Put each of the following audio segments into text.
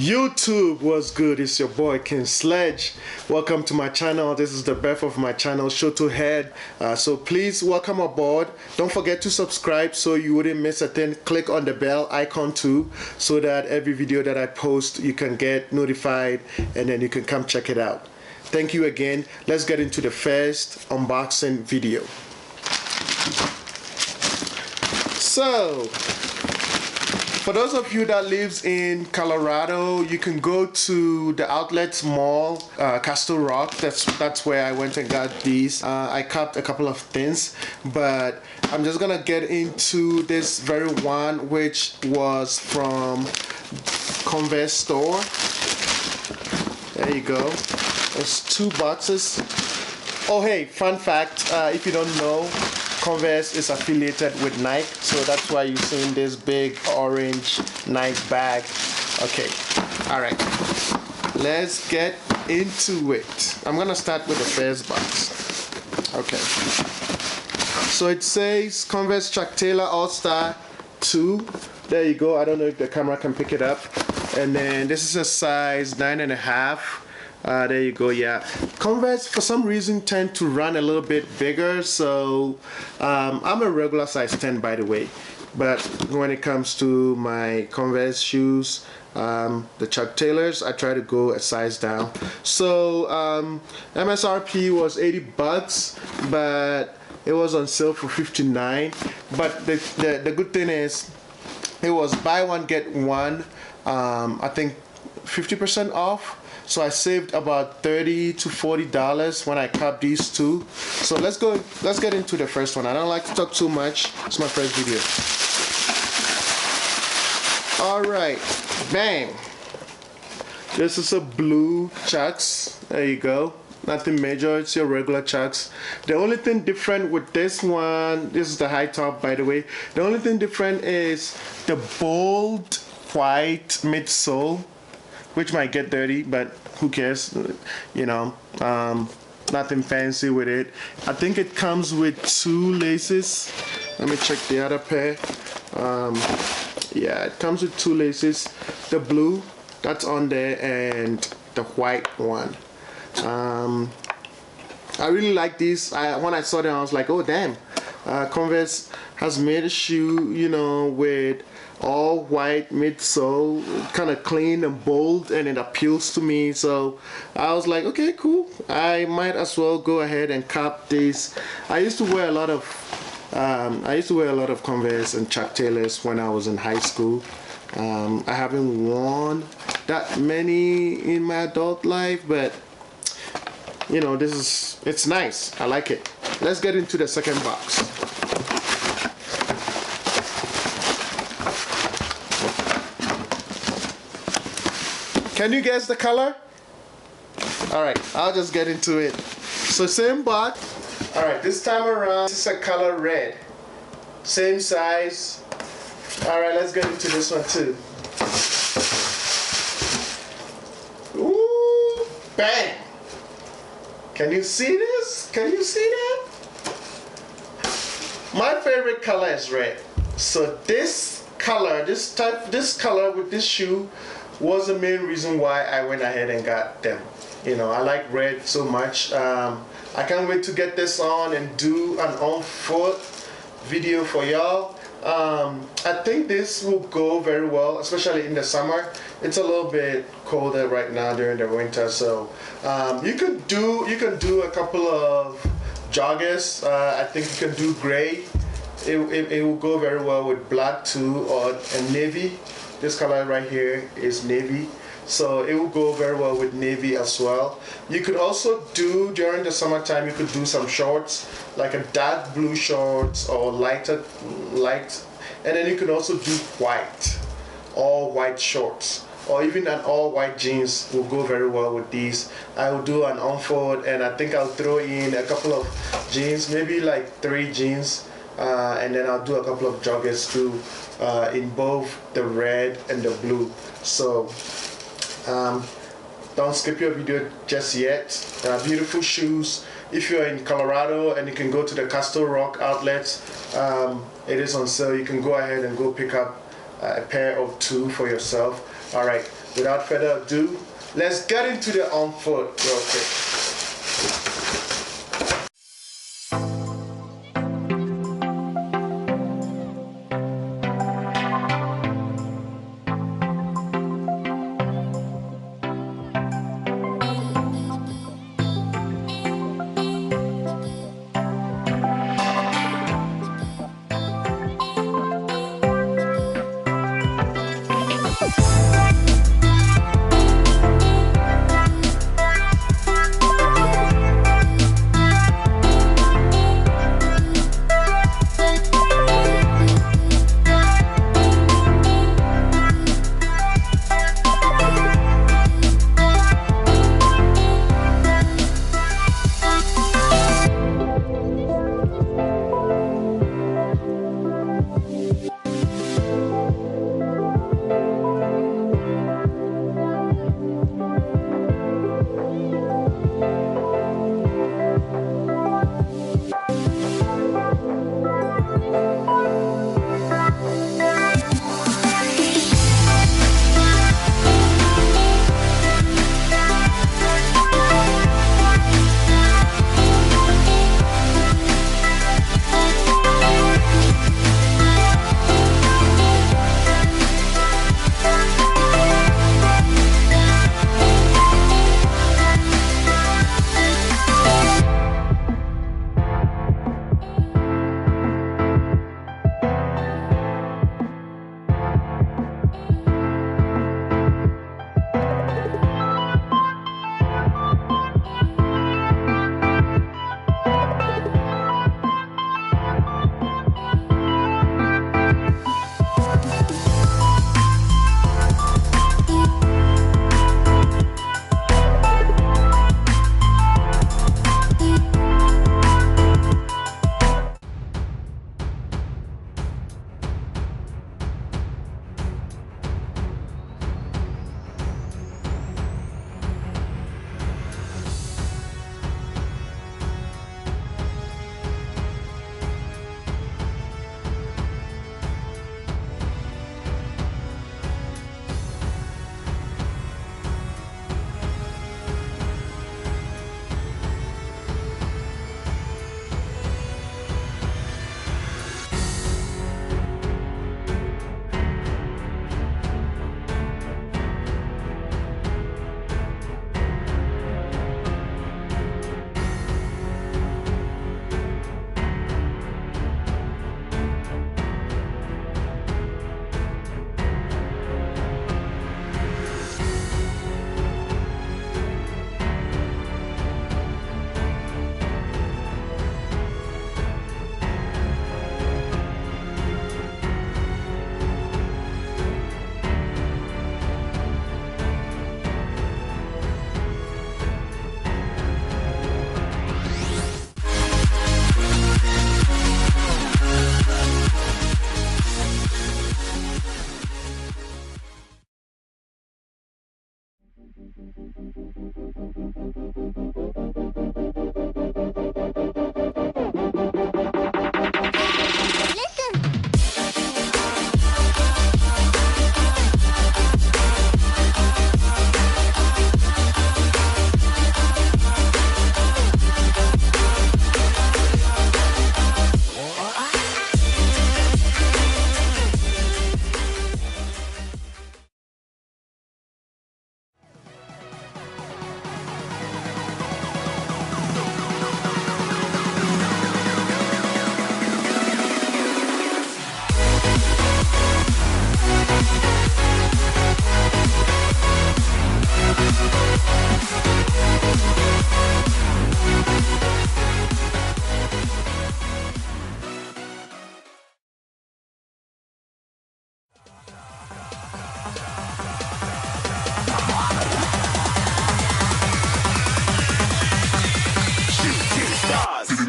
YouTube, what's good? It's your boy King Sledge. Welcome to my channel. This is the birth of my channel, Show to Head. So please welcome aboard. Don't forget to subscribe so you wouldn't miss a thing. Click on the bell icon too, so that every video that I post you can get notified and then you can come check it out. Thank you again. Let's get into the first unboxing video. So for those of you that lives in Colorado, you can go to the Outlets Mall, Castle Rock. That's where I went and got these. I copped a couple of things, but I'm just gonna get into this very one, which was from Converse store. There you go. There's 2 boxes. Oh hey, fun fact, if you don't know, Converse is affiliated with Nike, so that's why you're seeing this big orange Nike bag. Okay, alright, let's get into it. I'm gonna start with the first box. Okay, so it says Converse Chuck Taylor All-Star 2. There you go. I don't know if the camera can pick it up. And then this is a size 9.5. There you go. Yeah, Converse for some reason tend to run a little bit bigger, so I'm a regular size 10 by the way, but when it comes to my Converse shoes, the Chuck Taylors, I try to go a size down. So MSRP was 80 bucks, but it was on sale for 59. But the good thing is it was buy one get one, I think 50% off. So I saved about $30 to $40 when I copped these 2. So let's get into the first one. I don't like to talk too much. It's my first video. Alright, bang. This is a blue Chucks. There you go. Nothing major, it's your regular Chucks. The only thing different with this one, this is the high top by the way. The only thing different is the bold white midsole, which might get dirty, but who cares, you know, nothing fancy with it. I think it comes with 2 laces. Let me check the other pair. Yeah, it comes with 2 laces. The blue, that's on there, and the white one. I really like these. When I saw them, I was like, oh damn, Converse has made a shoe, you know, with all white midsole, kind of clean and bold, and it appeals to me. So I was like, okay, cool, I might as well go ahead and cop these. I used to wear a lot of Converse and Chuck Taylors when I was in high school. I haven't worn that many in my adult life, but you know, it's nice. I like it. Let's get into the second box. Can you guess the color? Alright, I'll just get into it. So same box. Alright, this time around, this is a color red. Same size. Alright, let's get into this one too. Ooh, bang! Can you see this? Can you see that? My favorite color is red. So this color, this color with this shoe was the main reason why I went ahead and got them. You know, I like red so much. I can't wait to get this on and do an on-foot video for y'all. I think this will go very well, especially in the summer. It's a little bit colder right now during the winter, so you can do a couple of joggers. I think you can do gray. It will go very well with black too, or a navy. This color right here is navy, so it will go very well with navy as well. You could also do, during the summertime, you could do some shorts, like a dark blue shorts or light, and then you can also do white, all white shorts, or even an all white jeans will go very well with these. I will do an on-fold, and I think I'll throw in a couple of jeans, maybe like 3 jeans, and then I'll do a couple of joggers too, in both the red and the blue. So don't skip your video just yet. Beautiful shoes. If you're in Colorado and you can go to the Castle Rock outlets, it is on sale. You can go ahead and go pick up a pair of 2 for yourself. Alright, without further ado, let's get into the on foot real quick.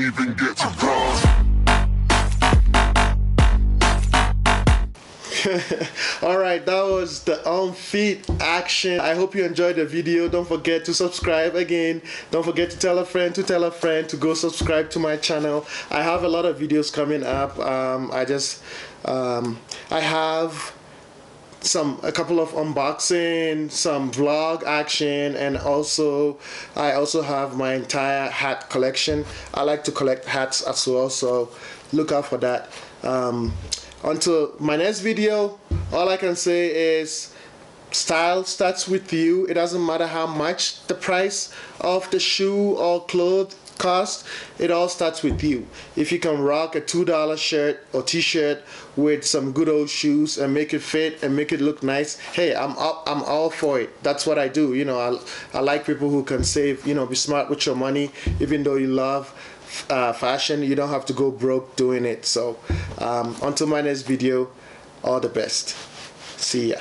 even get to cross. Alright, that was the on feet action. I hope you enjoyed the video. Don't forget to subscribe again. Don't forget to tell a friend to go subscribe to my channel. I have a lot of videos coming up. I have a couple of unboxing, some vlog action, and also I also have my entire hat collection. I like to collect hats as well, so look out for that. Until my next video, all I can say is style starts with you. It doesn't matter how much the price of the shoe or clothes cost, it all starts with you. If you can rock a $2 shirt or t-shirt with some good old shoes and make it fit and make it look nice, hey, I'm all for it. That's what I do. You know, I like people who can save, you know, be smart with your money. Even though you love fashion, you don't have to go broke doing it. So until my next video, all the best. See ya.